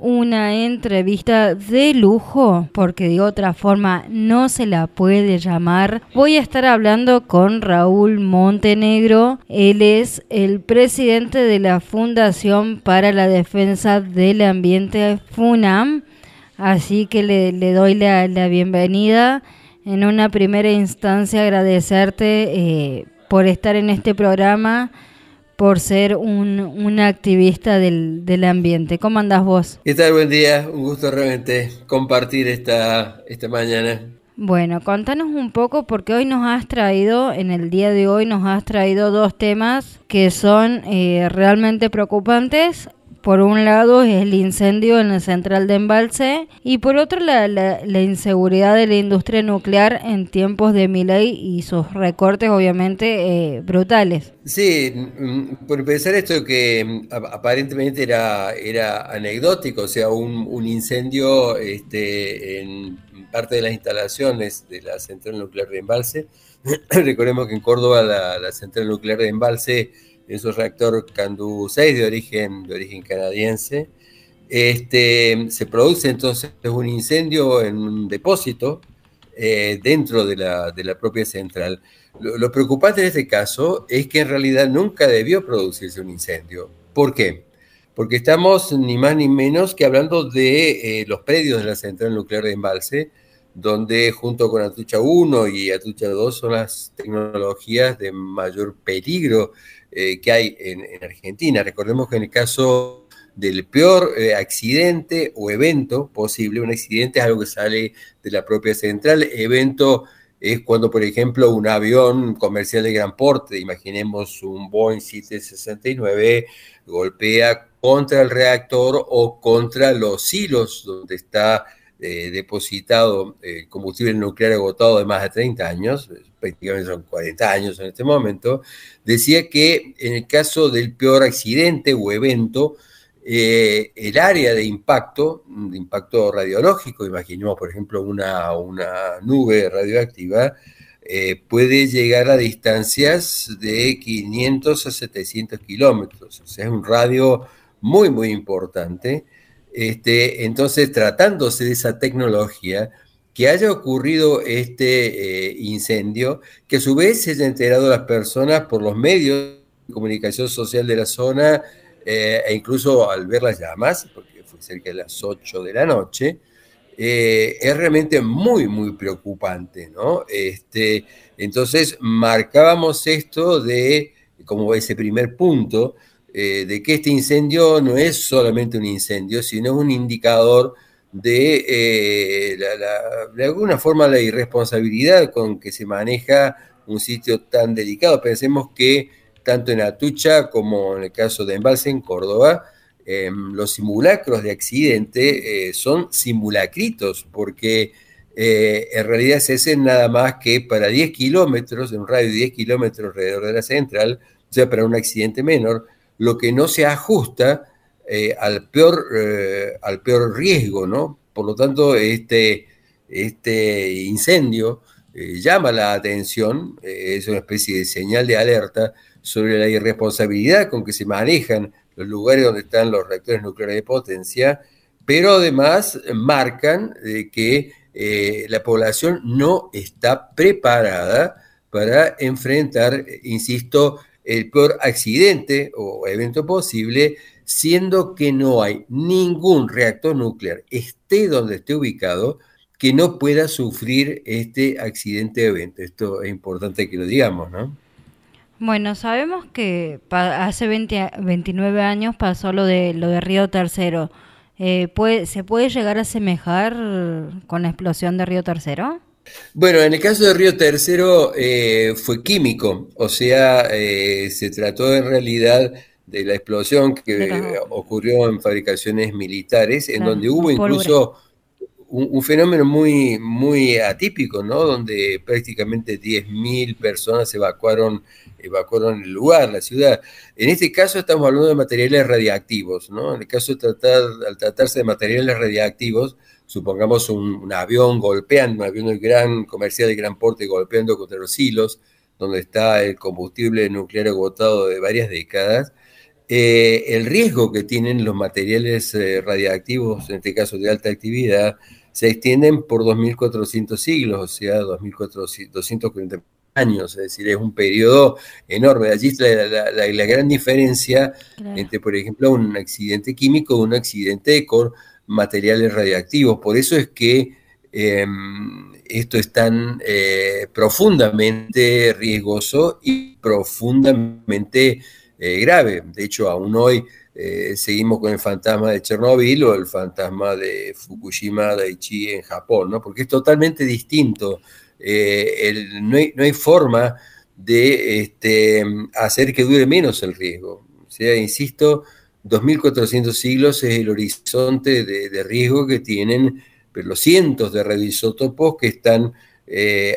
una entrevista de lujo, porque de otra forma no se la puede llamar. Voy a estar hablando con Raúl Montenegro. Él es el presidente de la Fundación para la Defensa del Ambiente, FUNAM. Así que le doy la bienvenida. En una primera instancia agradecerte por estar en este programa, por ser un activista del ambiente. ¿Cómo andás vos? ¿Qué tal? Buen día, un gusto realmente compartir esta mañana. Bueno, contanos un poco porque hoy nos has traído, en el día de hoy nos has traído dos temas que son realmente preocupantes. Por un lado es el incendio en la central de Embalse y por otro la inseguridad de la industria nuclear en tiempos de Milei y sus recortes obviamente brutales. Sí, por empezar esto que aparentemente era anecdótico, o sea, un incendio en parte de las instalaciones de la central nuclear de Embalse. Recordemos que en Córdoba la central nuclear de Embalse es un reactor Candu 6 de origen canadiense. Se produce entonces un incendio en un depósito dentro de la propia central. Lo preocupante en este caso es que en realidad nunca debió producirse un incendio. ¿Por qué? Porque estamos ni más ni menos que hablando de los predios de la central nuclear de Embalse, donde junto con Atucha 1 y Atucha 2 son las tecnologías de mayor peligro que hay en Argentina. Recordemos que en el caso del peor accidente o evento posible, un accidente es algo que sale de la propia central, evento es cuando, por ejemplo, un avión comercial de gran porte, imaginemos un Boeing 769, golpea contra el reactor o contra los silos donde está depositado combustible nuclear agotado de más de 30 años, prácticamente son 40 años en este momento. Decía que en el caso del peor accidente o evento, el área de impacto radiológico, imaginemos por ejemplo una nube radioactiva, puede llegar a distancias de 500 a 700 kilómetros, o sea, es un radio muy, muy importante. Entonces, tratándose de esa tecnología, que haya ocurrido este incendio, que a su vez se haya enterado las personas por los medios de comunicación social de la zona, e incluso al ver las llamas, porque fue cerca de las 8 de la noche, es realmente muy, muy preocupante, ¿no? Entonces, marcábamos esto como ese primer punto, de que este incendio no es solamente un incendio, sino es un indicador de alguna forma la irresponsabilidad con que se maneja un sitio tan delicado. Pensemos que tanto en Atucha como en el caso de Embalse en Córdoba, los simulacros de accidente son simulacritos, porque en realidad se hacen nada más que para 10 kilómetros, en un radio de 10 kilómetros alrededor de la central, o sea, para un accidente menor, lo que no se ajusta al peor riesgo, ¿no? Por lo tanto, este incendio llama la atención, es una especie de señal de alerta sobre la irresponsabilidad con que se manejan los lugares donde están los reactores nucleares de potencia, pero además marcan que la población no está preparada para enfrentar, insisto, el peor accidente o evento posible, siendo que no hay ningún reactor nuclear, esté donde esté ubicado, que no pueda sufrir este accidente evento. Esto es importante que lo digamos, ¿no? Bueno, sabemos que hace 29 años pasó lo de Río Tercero. ¿Se puede llegar a asemejar con la explosión de Río Tercero? Bueno, en el caso de Río Tercero fue químico, o sea, se trató en realidad de la explosión De que los, ocurrió en fabricaciones militares, en claro, donde hubo los pólvores. incluso un fenómeno muy, muy atípico, ¿no? Donde prácticamente 10.000 personas evacuaron el lugar, la ciudad. En este caso estamos hablando de materiales radiactivos, ¿no? En el caso al tratarse de materiales radiactivos, supongamos un avión golpeando, un avión comercial de gran porte golpeando contra los hilos, donde está el combustible nuclear agotado de varias décadas, el riesgo que tienen los materiales radiactivos, en este caso de alta actividad, se extienden por 2.400 siglos, o sea, 2.240 años, es decir, es un periodo enorme. Allí está la gran diferencia entre, por ejemplo, un accidente químico y un accidente con materiales radiactivos. Por eso es que esto es tan profundamente riesgoso y profundamente grave. De hecho, aún hoy seguimos con el fantasma de Chernobyl o el fantasma de Fukushima Daiichi en Japón, ¿no? Porque es totalmente distinto. No hay forma de hacer que dure menos el riesgo. O sea, insisto, 2.400 siglos es el horizonte de riesgo que tienen los cientos de radioisótopos que están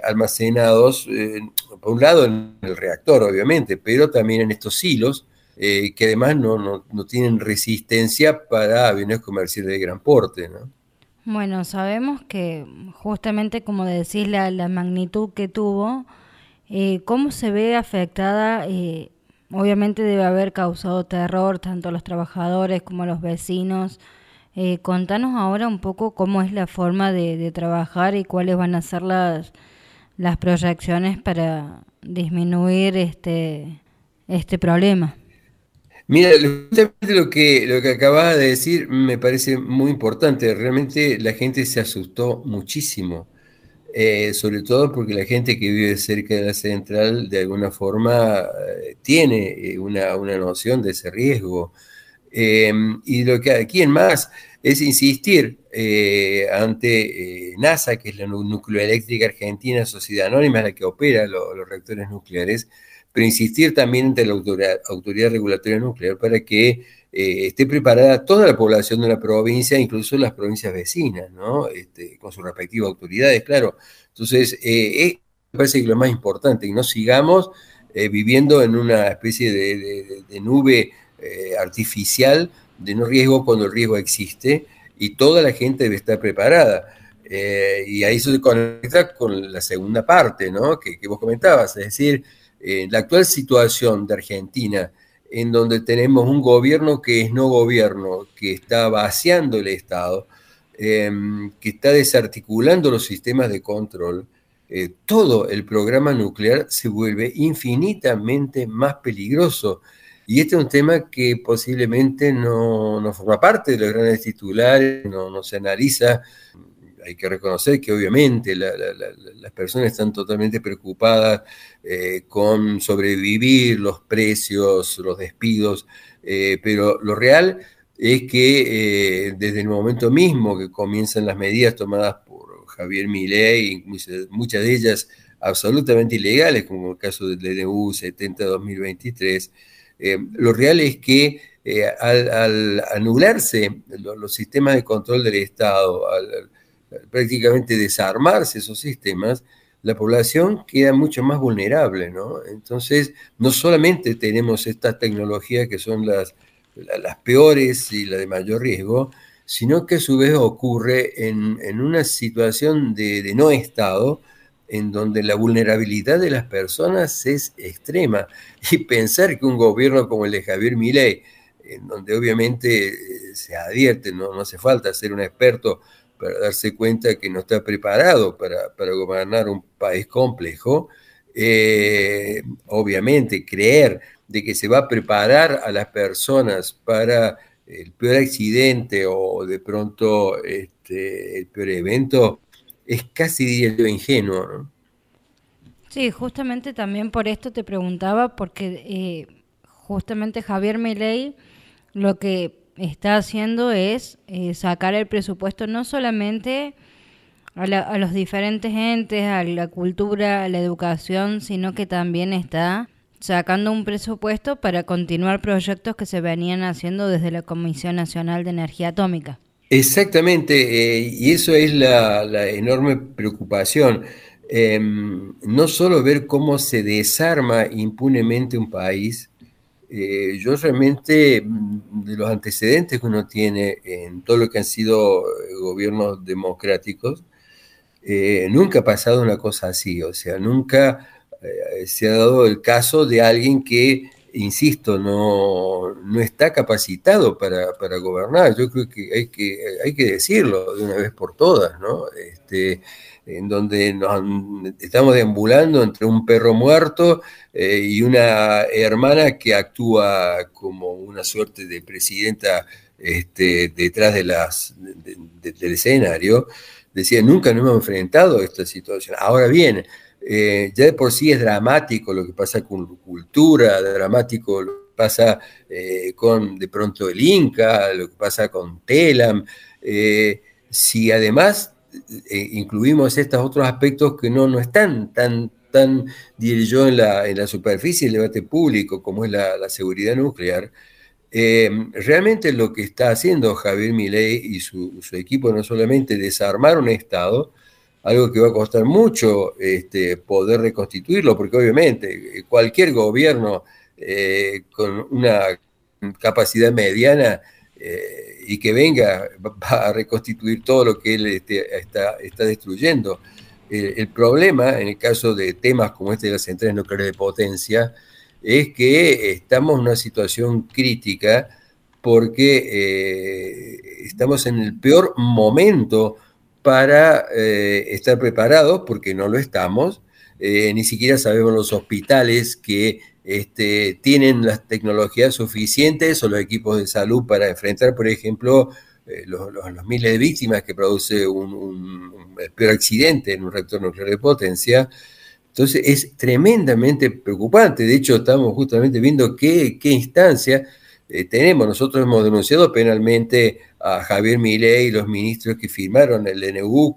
almacenados, por un lado en el reactor, obviamente, pero también en estos silos, que además no tienen resistencia para aviones comerciales de gran porte, ¿no? Bueno, sabemos que justamente como decís la magnitud que tuvo, cómo se ve afectada, obviamente debe haber causado terror tanto a los trabajadores como a los vecinos. Contanos ahora un poco cómo es la forma de trabajar y cuáles van a ser las proyecciones para disminuir este problema. Mira, justamente lo que acabas de decir me parece muy importante. Realmente la gente se asustó muchísimo, sobre todo porque la gente que vive cerca de la central de alguna forma tiene una noción de ese riesgo. Y lo que aquí en más es insistir ante NASA, que es la Nucleoeléctrica Argentina, sociedad anónima, la que opera los reactores nucleares, pero insistir también ante la Autoridad Regulatoria Nuclear para que esté preparada toda la población de la provincia, incluso las provincias vecinas, ¿no? Con sus respectivas autoridades, claro. Entonces, me parece que lo más importante, que no sigamos viviendo en una especie de nube artificial de no riesgo cuando el riesgo existe y toda la gente debe estar preparada. Y ahí se conecta con la segunda parte, ¿no? que vos comentabas, es decir, la actual situación de Argentina, en donde tenemos un gobierno que es no gobierno, que está vaciando el Estado, que está desarticulando los sistemas de control, todo el programa nuclear se vuelve infinitamente más peligroso. Y este es un tema que posiblemente no forma parte de los grandes titulares, no se analiza. Hay que reconocer que obviamente las personas están totalmente preocupadas con sobrevivir, los precios, los despidos, pero lo real es que desde el momento mismo que comienzan las medidas tomadas por Javier Milei, muchas de ellas absolutamente ilegales, como el caso del DNU 70-2023, lo real es que al anularse los sistemas de control del Estado, al prácticamente desarmarse esos sistemas, la población queda mucho más vulnerable, ¿no? Entonces, no solamente tenemos estas tecnologías que son las peores y las de mayor riesgo, sino que a su vez ocurre en una situación de no Estado, en donde la vulnerabilidad de las personas es extrema. Y pensar que un gobierno como el de Javier Milei, en donde obviamente se advierte, no hace falta ser un experto para darse cuenta que no está preparado para gobernar un país complejo, obviamente creer de que se va a preparar a las personas para el peor accidente o de pronto el peor evento, es casi, diría yo, ingenuo, ¿no? Sí, justamente también por esto te preguntaba, porque justamente Javier Milei lo que está haciendo es sacar el presupuesto no solamente a los diferentes entes, a la cultura, a la educación, sino que también está sacando un presupuesto para continuar proyectos que se venían haciendo desde la Comisión Nacional de Energía Atómica. Exactamente, y eso es la enorme preocupación. No solo ver cómo se desarma impunemente un país. Yo realmente, de los antecedentes que uno tiene en todo lo que han sido gobiernos democráticos, nunca ha pasado una cosa así, o sea, nunca se ha dado el caso de alguien que insisto, no está capacitado para gobernar. Yo creo que hay que decirlo de una vez por todas, ¿no? En donde estamos deambulando entre un perro muerto y una hermana que actúa como una suerte de presidenta detrás del escenario. Decía, nunca nos hemos enfrentado a esta situación. Ahora bien, ya de por sí es dramático lo que pasa con cultura, dramático lo que pasa con de pronto el Inca, lo que pasa con Telam. Si además incluimos estos otros aspectos que no están tan diré yo, en la superficie del debate público, como es la seguridad nuclear, realmente lo que está haciendo Javier Milei y su equipo no solamente desarmar un Estado, algo que va a costar mucho poder reconstituirlo, porque obviamente cualquier gobierno con una capacidad mediana y que venga va a reconstituir todo lo que él está destruyendo. El problema, en el caso de temas como este de las centrales nucleares de potencia, es que estamos en una situación crítica porque estamos en el peor momento para estar preparados, porque no lo estamos. Ni siquiera sabemos los hospitales que tienen las tecnologías suficientes o los equipos de salud para enfrentar, por ejemplo, los miles de víctimas que produce un peor accidente en un reactor nuclear de potencia. Entonces es tremendamente preocupante. De hecho, estamos justamente viendo qué instancia tenemos. Nosotros hemos denunciado penalmente a Javier Milei y los ministros que firmaron el DNU,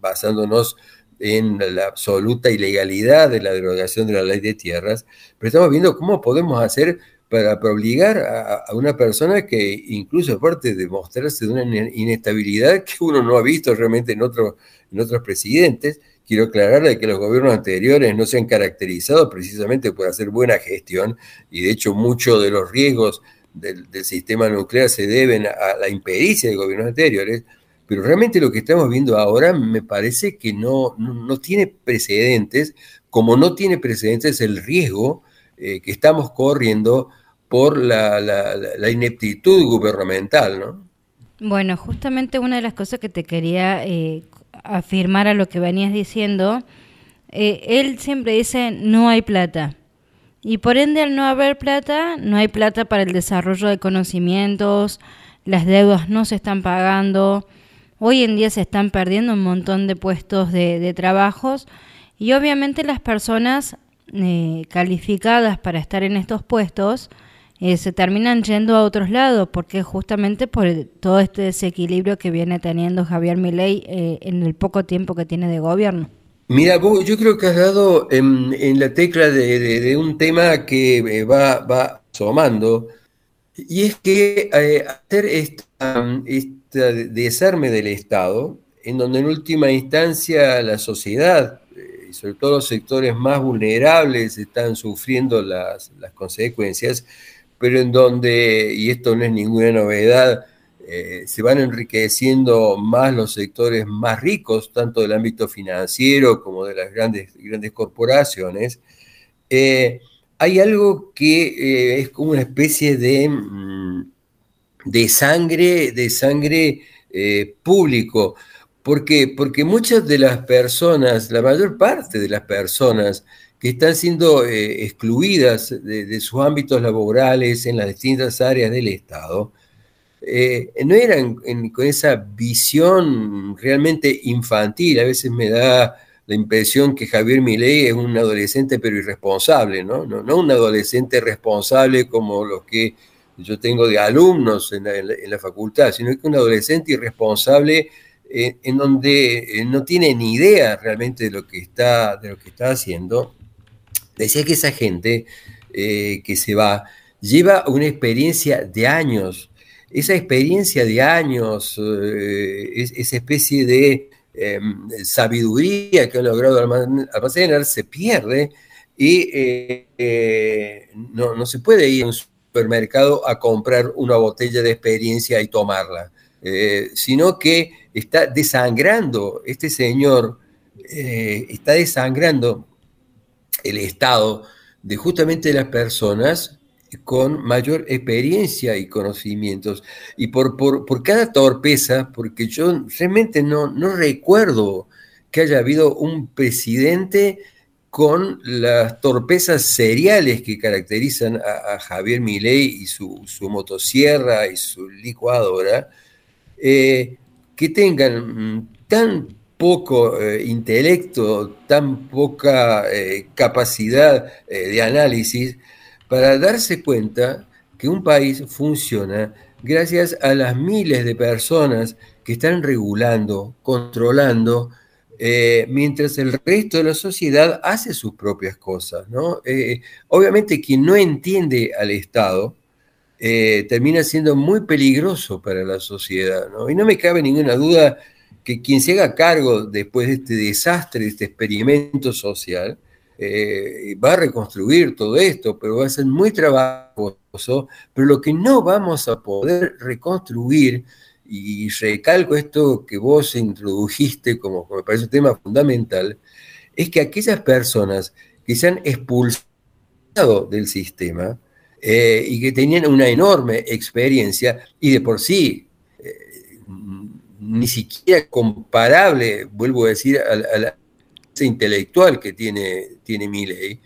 basándonos en la absoluta ilegalidad de la derogación de la ley de tierras, pero estamos viendo cómo podemos hacer para obligar a una persona que incluso aparte de mostrarse de una inestabilidad que uno no ha visto realmente en otros presidentes. Quiero aclararle que los gobiernos anteriores no se han caracterizado precisamente por hacer buena gestión, y de hecho muchos de los riesgos del sistema nuclear se deben a la impericia de gobiernos anteriores, pero realmente lo que estamos viendo ahora me parece que no tiene precedentes, como no tiene precedentes el riesgo que estamos corriendo por la ineptitud gubernamental, ¿no? Bueno, justamente una de las cosas que te quería afirmar a lo que venías diciendo, él siempre dice no hay plata. Y por ende, al no haber plata, no hay plata para el desarrollo de conocimientos, las deudas no se están pagando, hoy en día se están perdiendo un montón de puestos de trabajos y obviamente las personas calificadas para estar en estos puestos se terminan yendo a otros lados, porque justamente por todo este desequilibrio que viene teniendo Javier Milei en el poco tiempo que tiene de gobierno. Mira, vos, yo creo que has dado en la tecla de un tema que va asomando, y es que hacer esta desarme del Estado, en donde en última instancia la sociedad, y sobre todo los sectores más vulnerables, están sufriendo las consecuencias, pero en donde, y esto no es ninguna novedad, se van enriqueciendo más los sectores más ricos, tanto del ámbito financiero como de las grandes corporaciones. Hay algo que es como una especie de sangre público. ¿Por qué? Porque muchas de las personas, la mayor parte de las personas que están siendo excluidas de sus ámbitos laborales en las distintas áreas del Estado, no eran con esa visión realmente infantil. A veces me da la impresión que Javier Milei es un adolescente pero irresponsable, ¿no? No un adolescente responsable como los que yo tengo de alumnos en la facultad, sino que un adolescente irresponsable en donde no tiene ni idea realmente de lo que está haciendo. Decía que esa gente que se va lleva una experiencia de años. Esa experiencia de años, esa especie de sabiduría que han logrado almacenar, se pierde y no se puede ir a un supermercado a comprar una botella de experiencia y tomarla, sino que está desangrando, este señor está desangrando el estado de justamente las personas con mayor experiencia y conocimientos. Y por cada torpeza, porque yo realmente no recuerdo que haya habido un presidente con las torpezas seriales que caracterizan a Javier Milei y su motosierra y su licuadora, que tengan tan poco intelecto, tan poca capacidad de análisis para darse cuenta que un país funciona gracias a las miles de personas que están regulando, controlando, mientras el resto de la sociedad hace sus propias cosas, ¿no? Obviamente quien no entiende al Estado termina siendo muy peligroso para la sociedad, ¿no? Y no me cabe ninguna duda que quien se haga cargo después de este desastre, de este experimento social, va a reconstruir todo esto, pero va a ser muy trabajoso, pero lo que no vamos a poder reconstruir, y recalco esto que vos introdujiste como me parece un tema fundamental, es que aquellas personas que se han expulsado del sistema y que tenían una enorme experiencia y de por sí ni siquiera comparable, vuelvo a decir, a la intelectual que tiene Milei,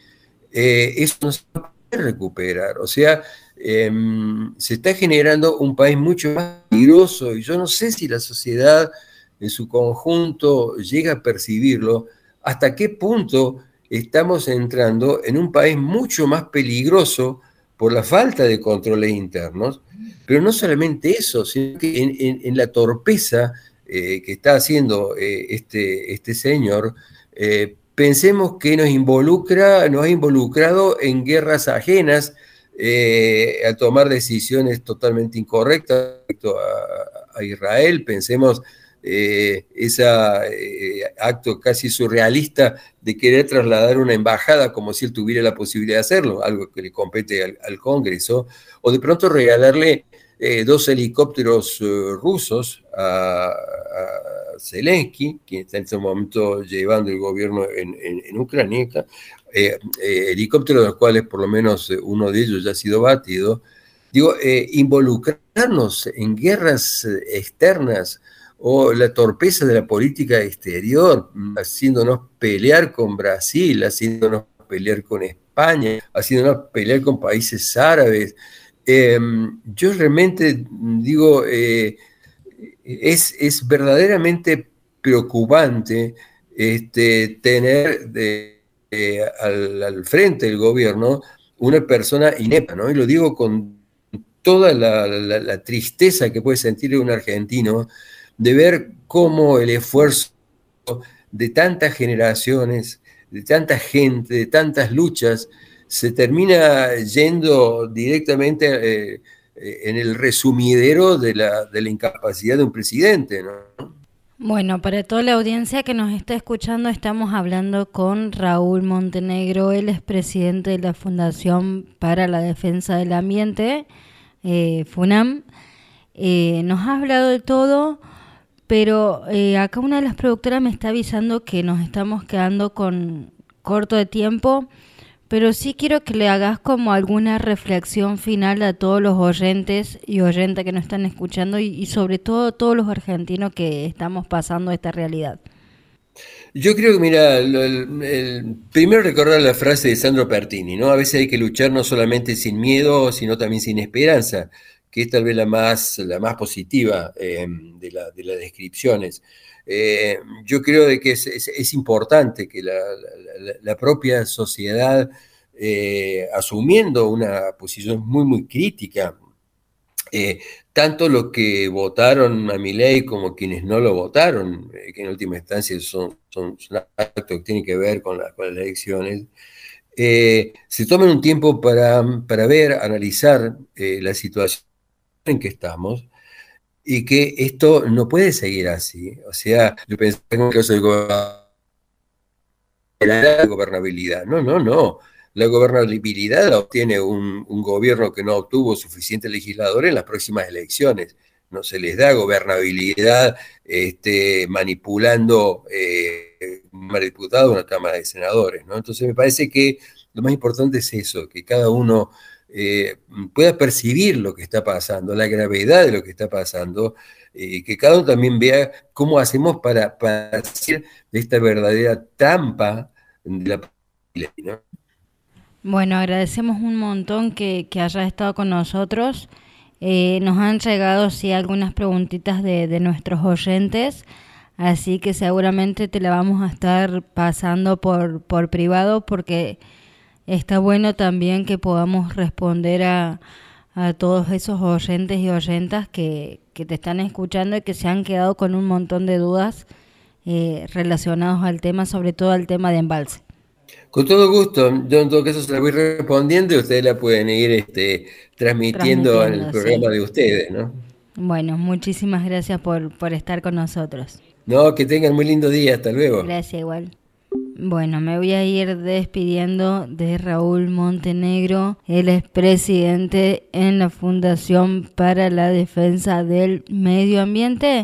eso no se puede recuperar. O sea, se está generando un país mucho más peligroso y yo no sé si la sociedad en su conjunto llega a percibirlo, hasta qué punto estamos entrando en un país mucho más peligroso por la falta de controles internos, pero no solamente eso, sino que en la torpeza que está haciendo este señor, pensemos que nos ha involucrado en guerras ajenas, a tomar decisiones totalmente incorrectas respecto a Israel. Pensemos ese acto casi surrealista de querer trasladar una embajada como si él tuviera la posibilidad de hacerlo, algo que le compete al Congreso, o de pronto regalarle 2 helicópteros rusos a Zelensky, quien está en este momento llevando el gobierno en Ucrania, helicópteros de los cuales por lo menos uno de ellos ya ha sido batido. Digo, involucrarnos en guerras externas o la torpeza de la política exterior, haciéndonos pelear con Brasil, haciéndonos pelear con España, haciéndonos pelear con países árabes. Yo realmente digo, es verdaderamente preocupante tener al frente del gobierno una persona inepta, ¿no? Y lo digo con toda la tristeza que puede sentir un argentino de ver cómo el esfuerzo de tantas generaciones, de tanta gente, de tantas luchas, se termina yendo directamente en el resumidero de la incapacidad de un presidente, ¿no? Bueno, para toda la audiencia que nos está escuchando, estamos hablando con Raúl Montenegro. Él es presidente de la Fundación para la Defensa del Ambiente, FUNAM. Nos ha hablado de todo, pero acá una de las productoras me está avisando que nos estamos quedando con corto de tiempo, pero sí quiero que le hagas como alguna reflexión final a todos los oyentes y oyentas que nos están escuchando y sobre todo a todos los argentinos que estamos pasando esta realidad. Yo creo que, mira, primero recordar la frase de Sandro Pertini, ¿no? A veces hay que luchar no solamente sin miedo, sino también sin esperanza, que es tal vez la más positiva de las descripciones. Yo creo de que es importante que la propia sociedad, asumiendo una posición muy, muy crítica, tanto los que votaron a Milei como quienes no lo votaron, que en última instancia son actos que tienen que ver con las elecciones, se tomen un tiempo para ver, analizar la situación en que estamos y que esto no puede seguir así. O sea, yo pensé en el caso de la gobernabilidad. No. La gobernabilidad la obtiene un gobierno que no obtuvo suficientes legisladores en las próximas elecciones. No se les da gobernabilidad manipulando una Cámara de Diputados o una Cámara de Senadores, ¿no? Entonces me parece que lo más importante es eso, que cada uno pueda percibir lo que está pasando, la gravedad de lo que está pasando, que cada uno también vea cómo hacemos para hacer de esta verdadera trampa de la pandemia, ¿no? Bueno, agradecemos un montón que hayas estado con nosotros. Nos han llegado, sí, algunas preguntitas de nuestros oyentes, así que seguramente te la vamos a estar pasando por privado, porque está bueno también que podamos responder a todos esos oyentes y oyentas que te están escuchando y que se han quedado con un montón de dudas relacionados al tema, sobre todo al tema de embalse. Con todo gusto, yo en todo caso se la voy respondiendo y ustedes la pueden ir transmitiendo en el Transmitiendo, sí. programa de ustedes, ¿no? Bueno, muchísimas gracias por estar con nosotros. No, que tengan muy lindo día, hasta luego. Gracias igual. Bueno, me voy a ir despidiendo de Raúl Montenegro. Él es presidente en la Fundación para la Defensa del Medio Ambiente.